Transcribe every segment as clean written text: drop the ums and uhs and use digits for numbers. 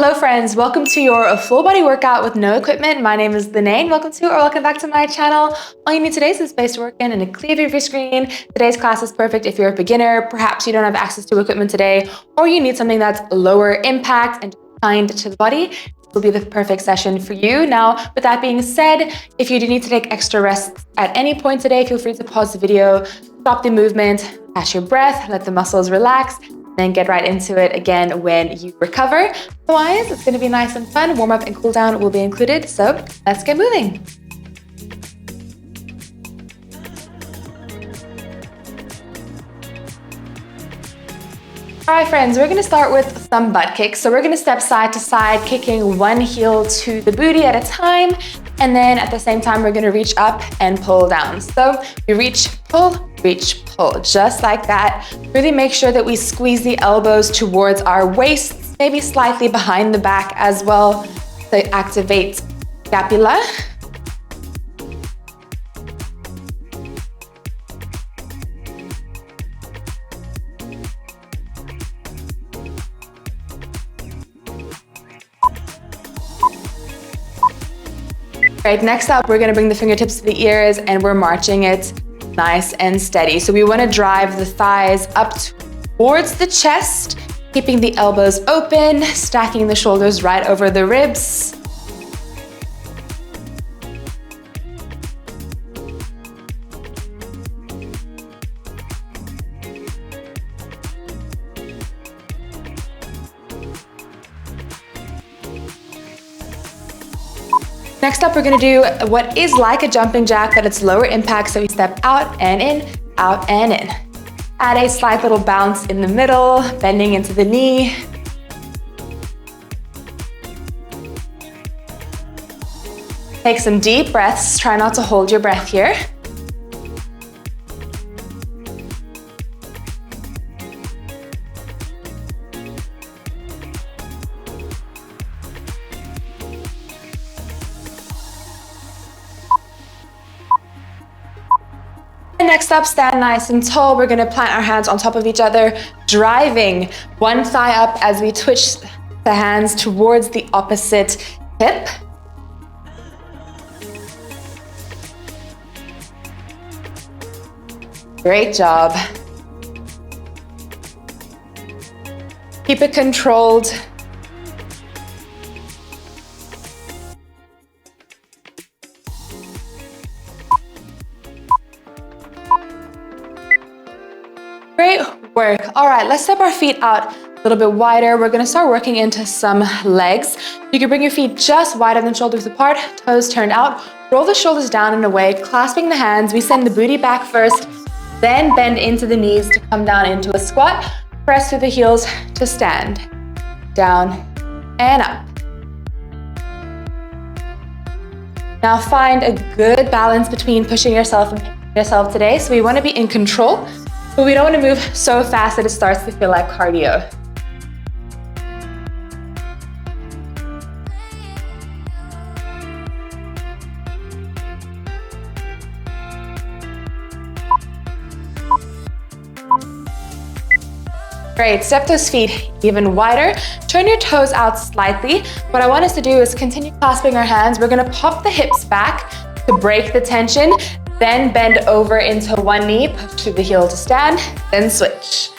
Hello friends, welcome to your full body workout with no equipment. My name is Liney and welcome back to my channel. All you need today is a space to work in and a clear view of your screen. Today's class is perfect if you're a beginner, perhaps you don't have access to equipment today, or you need something that's lower impact and kind to the body. This will be the perfect session for you. Now, with that being said, if you do need to take extra rests at any point today, feel free to pause the video, stop the movement, catch your breath, let the muscles relax, then get right into it again when you recover. Otherwise, it's gonna be nice and fun. Warm up and cool down will be included, so let's get moving. All right, friends, we're gonna start with some butt kicks. So we're gonna step side to side, kicking one heel to the booty at a time. And then at the same time, we're gonna reach up and pull down. So we reach, pull, just like that. Really make sure that we squeeze the elbows towards our waists, maybe slightly behind the back as well to activate scapula. Right, next up, we're gonna bring the fingertips to the ears and we're marching it nice and steady. So we wanna drive the thighs up towards the chest, keeping the elbows open, stacking the shoulders right over the ribs. Next up, we're gonna do what is like a jumping jack, but it's lower impact, so we step out and in, out and in. Add a slight little bounce in the middle, bending into the knee. Take some deep breaths, try not to hold your breath here. Next up, stand nice and tall. We're gonna plant our hands on top of each other, driving one thigh up as we twitch the hands towards the opposite hip. Great job. Keep it controlled. Great work. All right, let's step our feet out a little bit wider. We're gonna start working into some legs. You can bring your feet just wider than shoulders apart, toes turned out. Roll the shoulders down and away, clasping the hands. We send the booty back first, then bend into the knees to come down into a squat. Press through the heels to stand. Down and up. Now find a good balance between pushing yourself and picking yourself today. So we wanna be in control, but we don't want to move so fast that it starts to feel like cardio. Great, step those feet even wider. Turn your toes out slightly. What I want us to do is continue clasping our hands. We're gonna pop the hips back to break the tension. Then bend over into one knee, push through the heel to stand, then switch.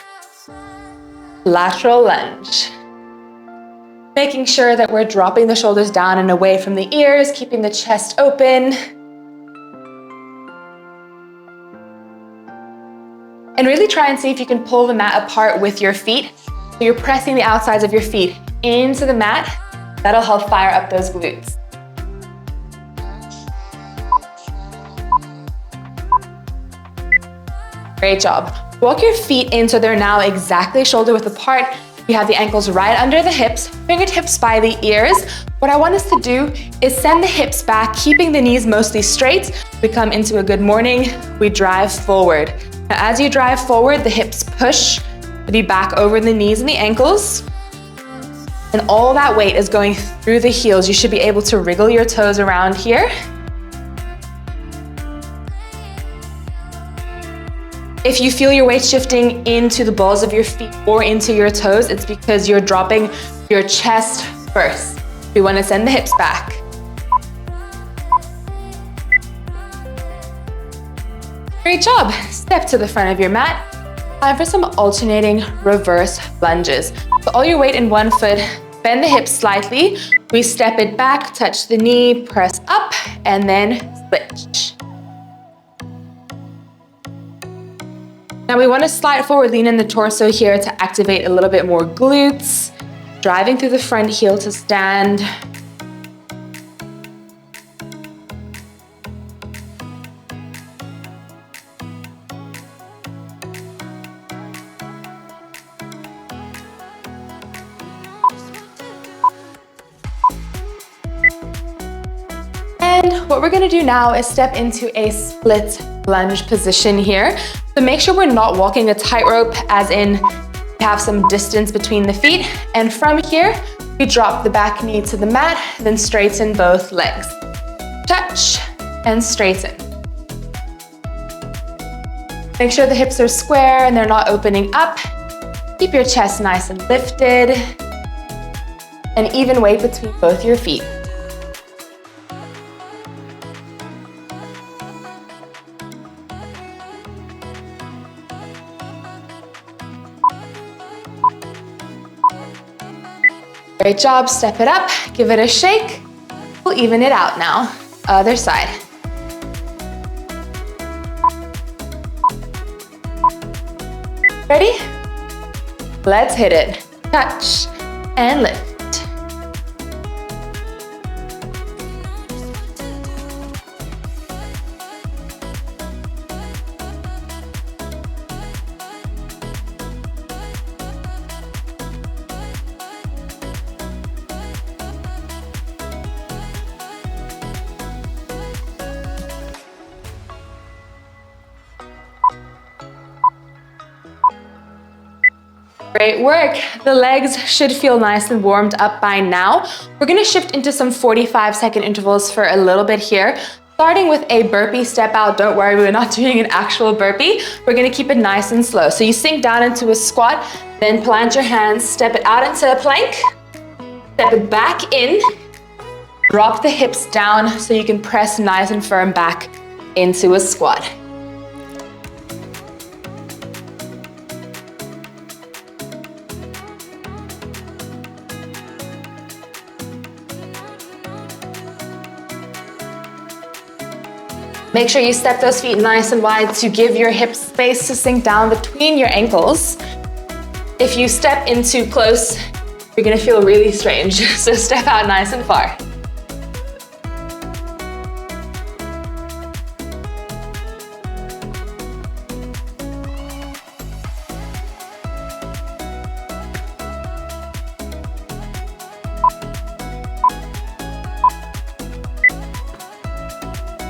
Lateral lunge. Making sure that we're dropping the shoulders down and away from the ears, keeping the chest open. And really try and see if you can pull the mat apart with your feet. So you're pressing the outsides of your feet into the mat. That'll help fire up those glutes. Great job. Walk your feet in so they're now exactly shoulder width apart. You have the ankles right under the hips, fingertips by the ears. What I want us to do is send the hips back, keeping the knees mostly straight. We come into a good morning, we drive forward. Now as you drive forward, the hips push to be back over the knees and the ankles. And all that weight is going through the heels. You should be able to wriggle your toes around here. If you feel your weight shifting into the balls of your feet or into your toes, it's because you're dropping your chest First, we want to send the hips back. Great job. Step to the front of your mat. Time for some alternating reverse lunges. So all your weight in one foot, bend the hips slightly. We step it back, touch the knee, press up, and then switch. Now we want to slide forward, lean in the torso here to activate a little bit more glutes. Driving through the front heel to stand. And what we're gonna do now is step into a split lunge position here. So make sure we're not walking a tightrope, as in have some distance between the feet. And from here, we drop the back knee to the mat, then straighten both legs. Touch and straighten. Make sure the hips are square and they're not opening up. Keep your chest nice and lifted. And even weight between both your feet. Great job, step it up, give it a shake. We'll even it out now. Other side. Ready? Let's hit it. Touch and lift. Great work. The legs should feel nice and warmed up by now. We're gonna shift into some 45-second intervals for a little bit here. Starting with a burpee step out. Don't worry, we're not doing an actual burpee. We're gonna keep it nice and slow. So you sink down into a squat, then plant your hands, step it out into a plank, step it back in, drop the hips down so you can press nice and firm back into a squat. Make sure you step those feet nice and wide to give your hips space to sink down between your ankles. If you step in too close, you're gonna feel really strange. So step out nice and far.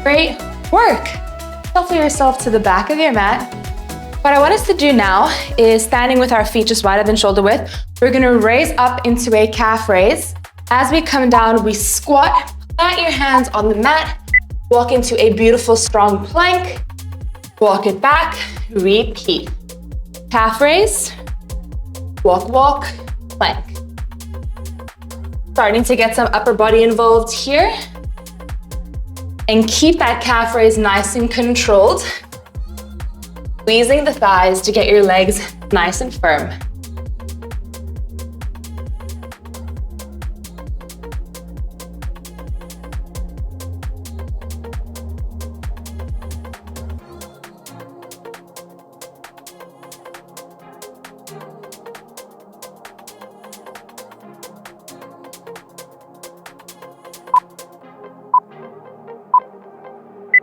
Great work. Shuffle yourself to the back of your mat. What I want us to do now is standing with our feet just wider than shoulder width. We're gonna raise up into a calf raise. As we come down, we squat, plant your hands on the mat, walk into a beautiful strong plank, walk it back, repeat. Calf raise, walk, walk, plank. Starting to get some upper body involved here. And keep that calf raise nice and controlled. Squeezing the thighs to get your legs nice and firm.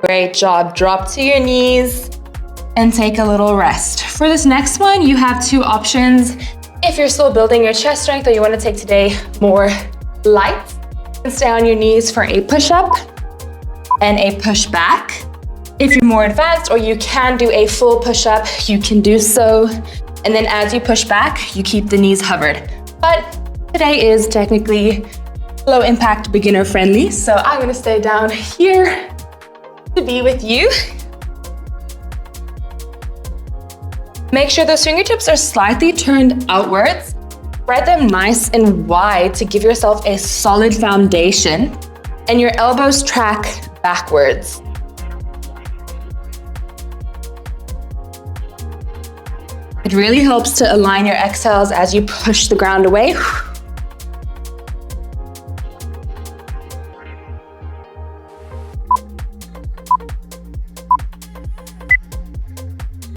Great job. Drop to your knees and take a little rest. For this next one, you have two options. If you're still building your chest strength or you want to take today more light, you can stay on your knees for a push-up and a push-back. If you're more advanced or you can do a full push-up, you can do so. And then as you push back, you keep the knees hovered. But today is technically low impact, beginner friendly. So I'm gonna stay down here to be with you. Make sure those fingertips are slightly turned outwards. Spread them nice and wide to give yourself a solid foundation, and your elbows track backwards. It really helps to align your exhales as you push the ground away.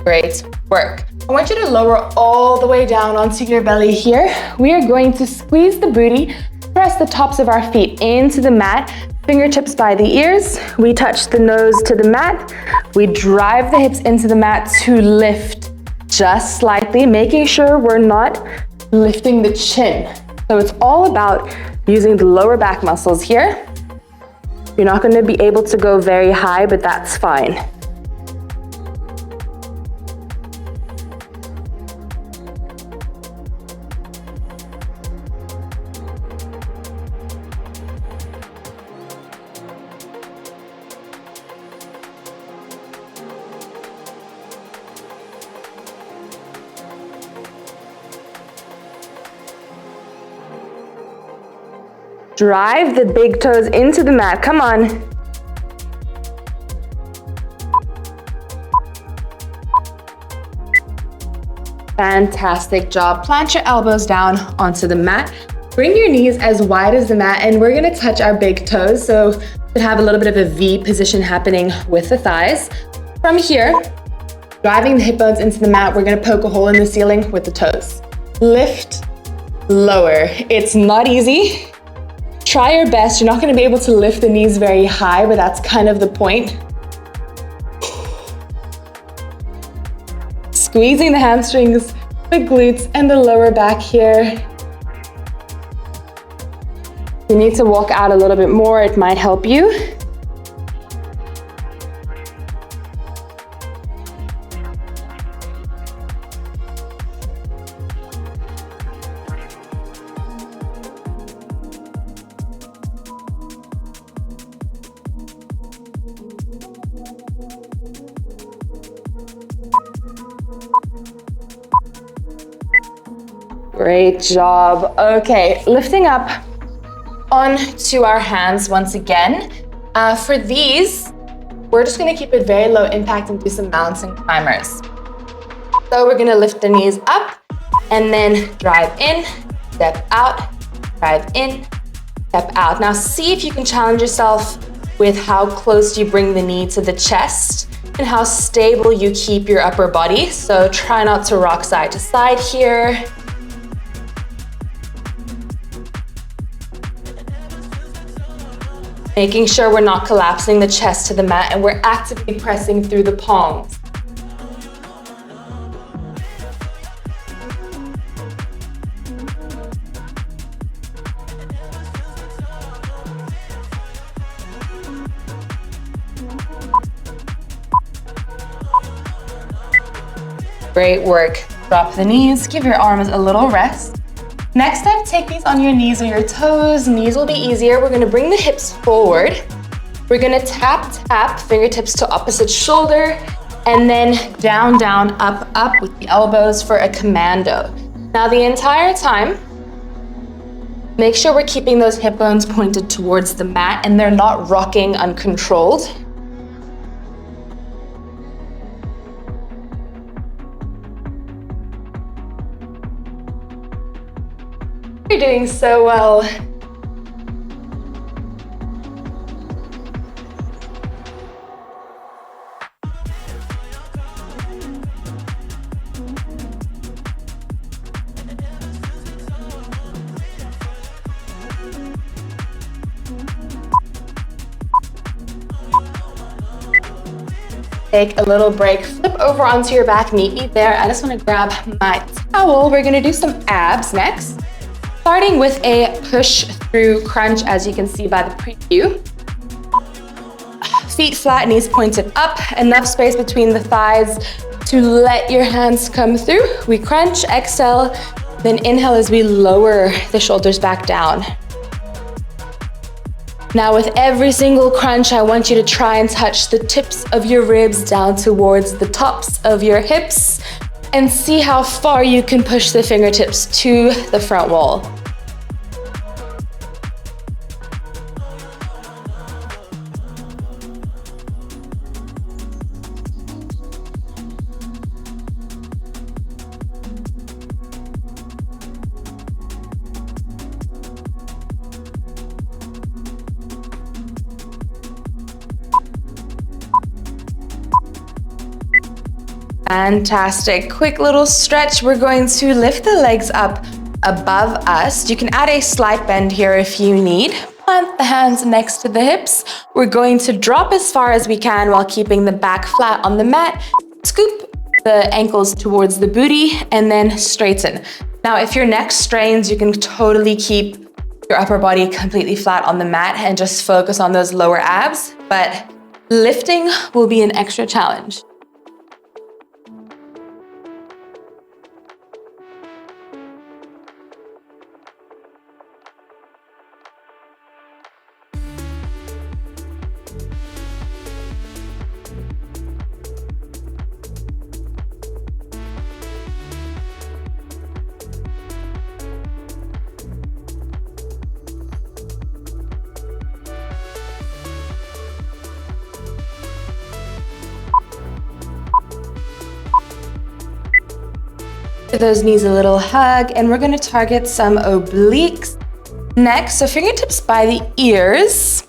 Great work. I want you to lower all the way down onto your belly here. We are going to squeeze the booty, press the tops of our feet into the mat, fingertips by the ears. We touch the nose to the mat. We drive the hips into the mat to lift just slightly, making sure we're not lifting the chin. So it's all about using the lower back muscles here. You're not going to be able to go very high, but that's fine. Drive the big toes into the mat. Come on. Fantastic job. Plant your elbows down onto the mat. Bring your knees as wide as the mat, and we're gonna touch our big toes. So we have a little bit of a V position happening with the thighs. From here, driving the hip bones into the mat, we're gonna poke a hole in the ceiling with the toes. Lift, lower. It's not easy. Try your best. You're not going to be able to lift the knees very high, but that's kind of the point. Squeezing the hamstrings, the glutes, and the lower back here. You need to walk out a little bit more. It might help you. Great job. Okay, lifting up onto our hands once again. For these, we're just gonna keep it very low impact and do some balancing climbers. So we're gonna lift the knees up and then drive in, step out, drive in, step out. Now see if you can challenge yourself with how close you bring the knee to the chest and how stable you keep your upper body. So try not to rock side to side here. Making sure we're not collapsing the chest to the mat and we're actively pressing through the palms. Great work. Drop the knees, give your arms a little rest. Next step, take these on your knees or your toes. Knees will be easier. We're gonna bring the hips forward. We're gonna tap, tap, fingertips to opposite shoulder, and then down, down, up, up with the elbows for a commando. Now the entire time, make sure we're keeping those hip bones pointed towards the mat and they're not rocking uncontrolled. You're doing so well. Take a little break, flip over onto your back, meet me there. I just want to grab my towel. We're gonna do some abs next. Starting with a push through crunch, as you can see by the preview. Feet flat, knees pointed up, enough space between the thighs to let your hands come through. We crunch, exhale, then inhale as we lower the shoulders back down. Now with every single crunch, I want you to try and touch the tips of your ribs down towards the tops of your hips. and see how far you can push the fingertips to the front wall. Fantastic. Quick little stretch. We're going to lift the legs up above us. You can add a slight bend here if you need. Plant the hands next to the hips. We're going to drop as far as we can while keeping the back flat on the mat. Scoop the ankles towards the booty and then straighten. Now, if your neck strains, you can totally keep your upper body completely flat on the mat and just focus on those lower abs, but lifting will be an extra challenge. Give those knees a little hug, and we're gonna target some obliques next. So fingertips by the ears,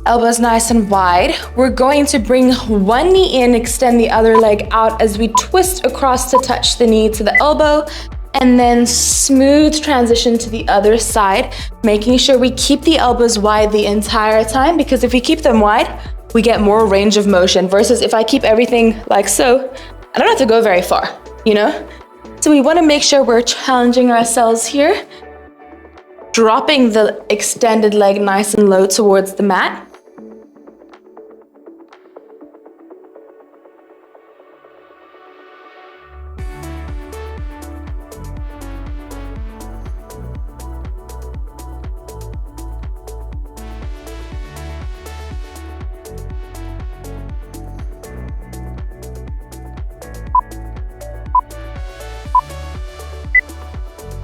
elbows nice and wide. We're going to bring one knee in, extend the other leg out as we twist across to touch the knee to the elbow, and then smooth transition to the other side, making sure we keep the elbows wide the entire time, because if we keep them wide, we get more range of motion, versus if I keep everything like so, I don't have to go very far, you know? So we want to make sure we're challenging ourselves here, dropping the extended leg nice and low towards the mat.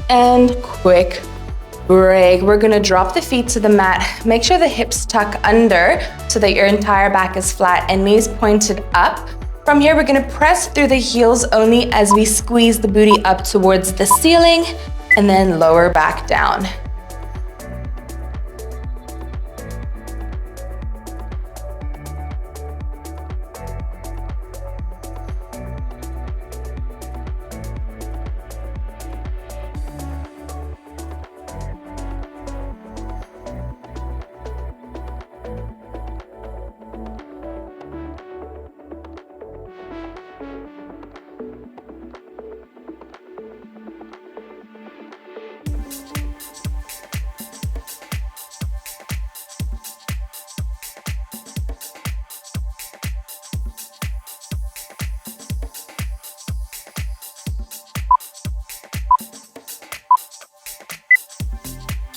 And quick break. We're gonna drop the feet to the mat. Make sure the hips tuck under so that your entire back is flat and knees pointed up. From here, we're gonna press through the heels only as we squeeze the booty up towards the ceiling and then lower back down.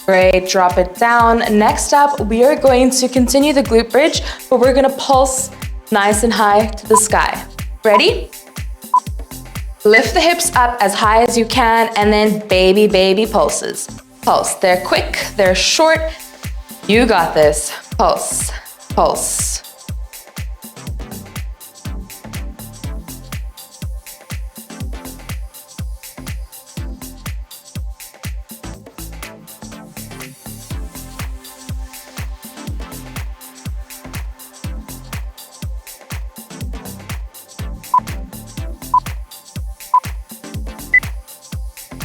Great, drop it down. Next up, we are going to continue the glute bridge, but we're gonna pulse nice and high to the sky. Ready? Lift the hips up as high as you can, and then baby, baby pulses. Pulse, they're quick, they're short. You got this. Pulse, pulse.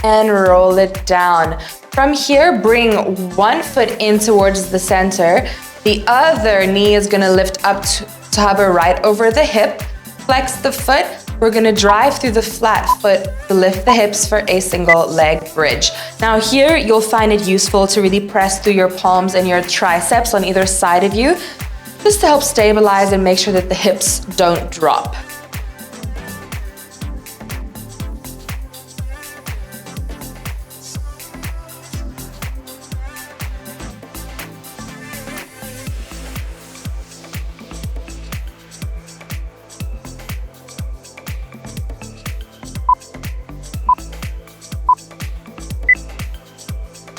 And roll it down. From here, bring one foot in towards the center. The other knee is gonna lift up to hover right over the hip. Flex the foot. We're gonna drive through the flat foot to lift the hips for a single leg bridge. Now here, you'll find it useful to really press through your palms and your triceps on either side of you, just to help stabilize and make sure that the hips don't drop.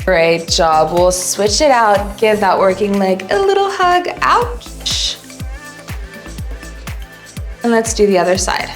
Great job. We'll switch it out. Give that working leg a little hug. Ouch. And let's do the other side.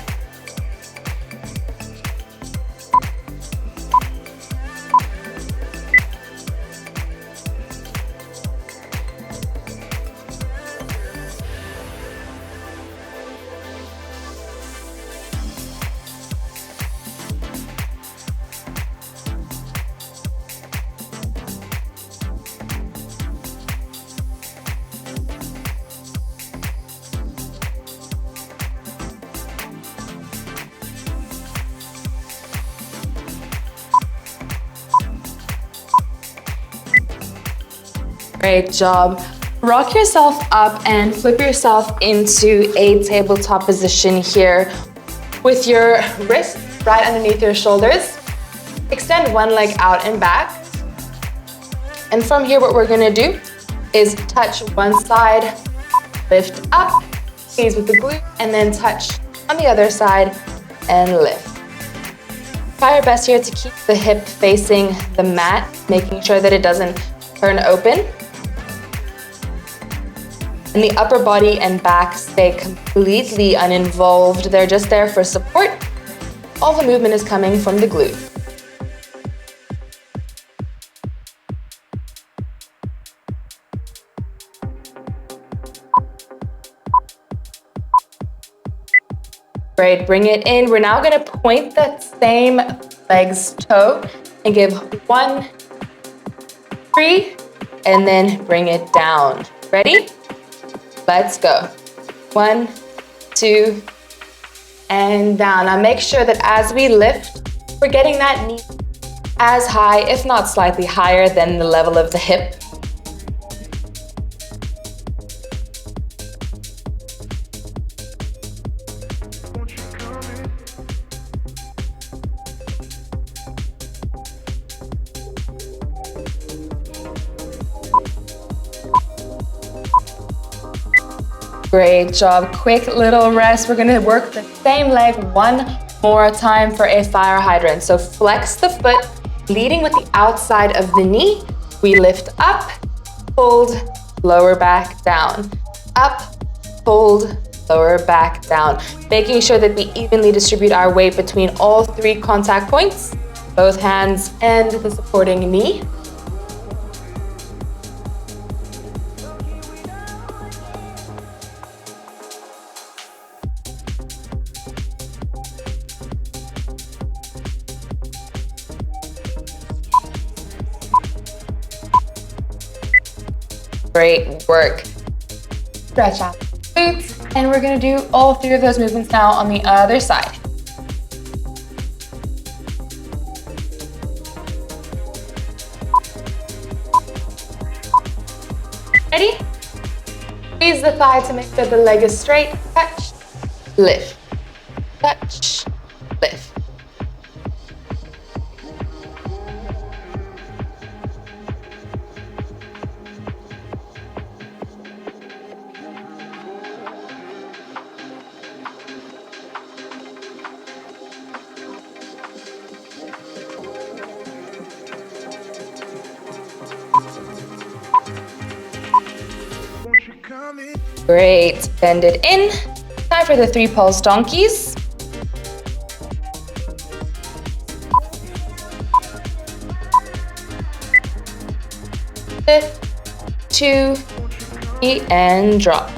Great job. Rock yourself up and flip yourself into a tabletop position here with your wrists right underneath your shoulders. Extend one leg out and back. And from here, what we're gonna do is touch one side, lift up, squeeze with the glute, and then touch on the other side and lift. Try your best here to keep the hip facing the mat, making sure that it doesn't turn open. And the upper body and back stay completely uninvolved. They're just there for support. All the movement is coming from the glute. Great, bring it in. We're now gonna point that same leg's toe and give 1, 3, and then bring it down. Ready? Let's go. 1, 2, and down. Now make sure that as we lift, we're getting that knee as high, if not slightly higher than the level of the hip. Great job. Quick little rest. We're gonna work the same leg one more time for a fire hydrant. So flex the foot, leading with the outside of the knee. We lift up, hold, lower back down. Up, hold, lower back down. Making sure that we evenly distribute our weight between all 3 contact points, both hands and the supporting knee. Great work. Stretch out the glutes, and we're gonna do all 3 of those movements now on the other side. Ready? Squeeze the thigh to make sure the leg is straight. Touch, lift, touch, lift. Great, bend it in. Time for the 3 pulse donkeys. Lift, 2, 3, and drop.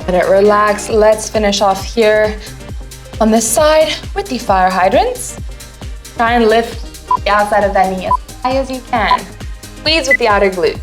Let it relax. Let's finish off here on this side with the fire hydrants. Try and lift the outside of that knee as high as you can. Squeeze with the outer glute.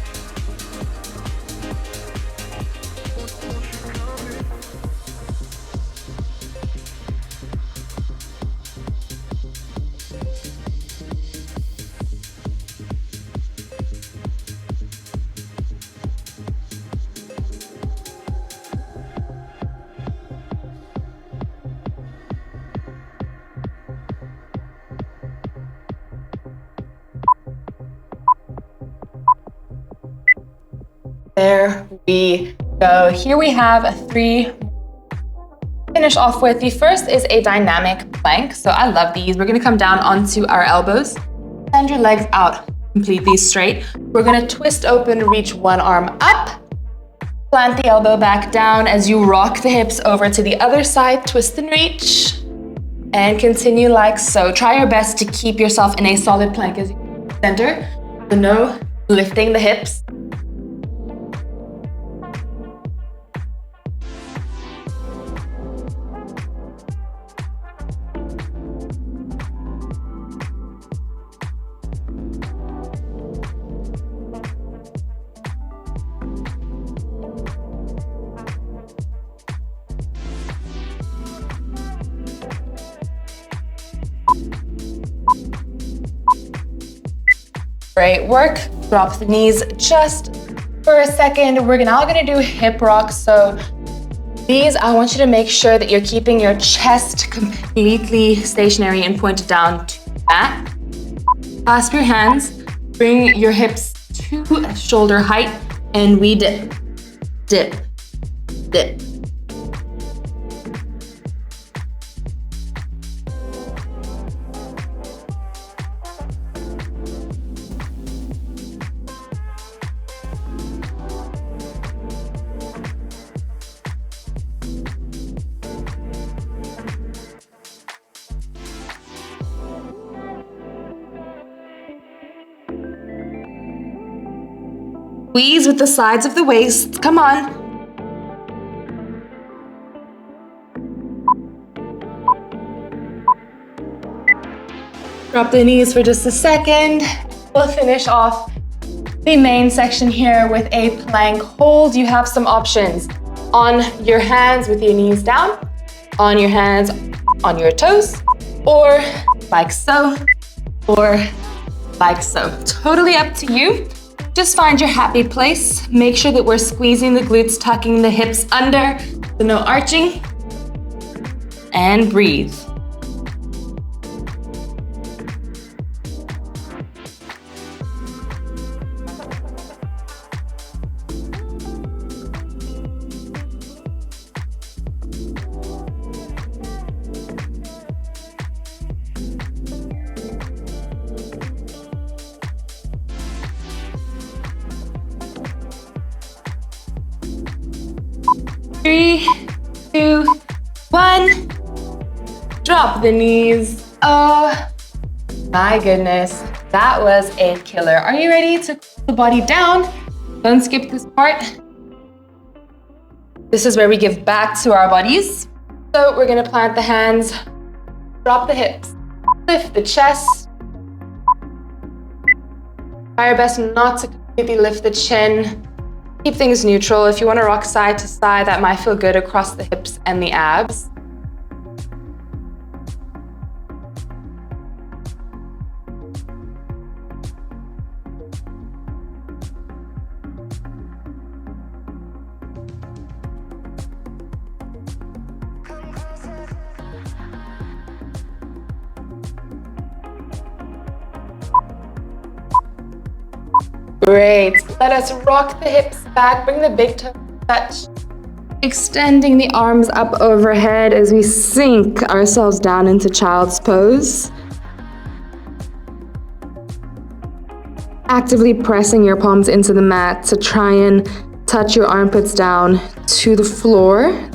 There we go. Here we have 3. Finish off with the first is a dynamic plank. So I love these. We're gonna come down onto our elbows. Send your legs out completely straight. We're gonna twist open, reach one arm up. Plant the elbow back down as you rock the hips over to the other side. Twist and reach. And continue like so. Try your best to keep yourself in a solid plank as you center. So no lifting the hips. Great work. Drop the knees just for a second. We're now gonna do hip rocks. So these, I want you to make sure that you're keeping your chest completely stationary and pointed down to the mat. Clasp your hands, bring your hips to shoulder height, and we dip, dip, dip. Squeeze with the sides of the waist. Come on. Drop the knees for just a second. We'll finish off the main section here with a plank hold. You have some options. On your hands with your knees down, on your hands on your toes, or like so, or like so. Totally up to you. Just find your happy place. Make sure that we're squeezing the glutes, tucking the hips under, so no arching. And breathe. Three, 2, 1. Drop the knees. Oh my goodness, that was a killer. Are you ready to cool the body down? Don't skip this part. This is where we give back to our bodies. So we're gonna plant the hands, drop the hips, lift the chest. Try your best not to completely lift the chin. Keep things neutral. If you want to rock side to side, that might feel good across the hips and the abs. Great. Let us rock the hips back. Bring the big toe touch. Extending the arms up overhead as we sink ourselves down into child's pose. Actively pressing your palms into the mat to try and touch your armpits down to the floor.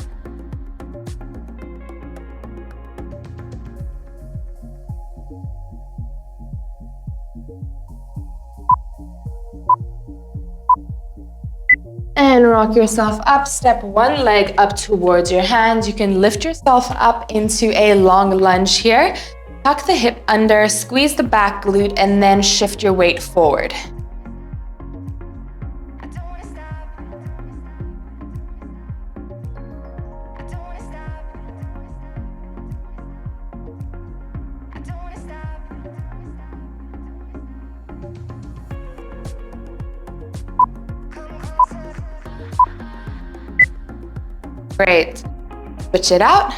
And rock yourself up. Step one leg up towards your hands. You can lift yourself up into a long lunge here. Tuck the hip under, squeeze the back glute, and then shift your weight forward. Great. Switch it out.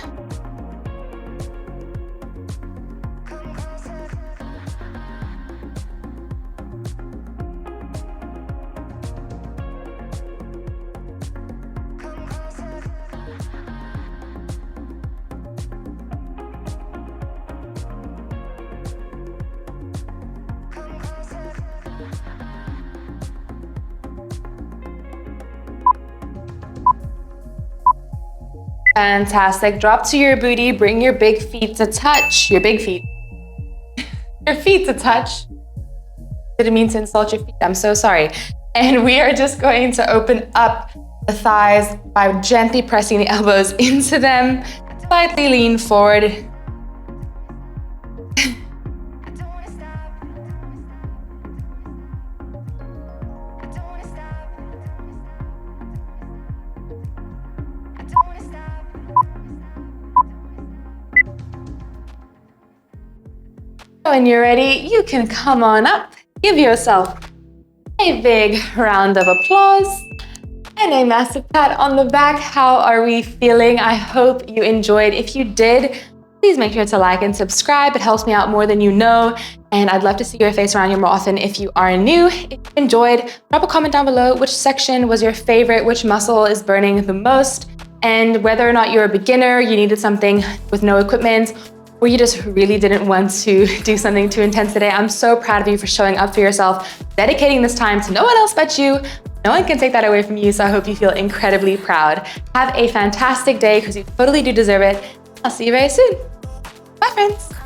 Fantastic. Drop to your booty. Bring your big feet to touch. Your big feet. Your feet to touch. Didn't mean to insult your feet. I'm so sorry. And we are just going to open up the thighs by gently pressing the elbows into them. Slightly lean forward. When you're ready, you can come on up. Give yourself a big round of applause and a massive pat on the back. How are we feeling? I hope you enjoyed. If you did, please make sure to like and subscribe. It helps me out more than you know. And I'd love to see your face around here more often if you are new. If you enjoyed, drop a comment down below. Which section was your favorite? Which muscle is burning the most? And whether or not you're a beginner, you needed something with no equipment, or you just really didn't want to do something too intense today, I'm so proud of you for showing up for yourself, dedicating this time to no one else but you. No one can take that away from you, so I hope you feel incredibly proud. Have a fantastic day, because you totally do deserve it. I'll see you very soon. Bye, friends.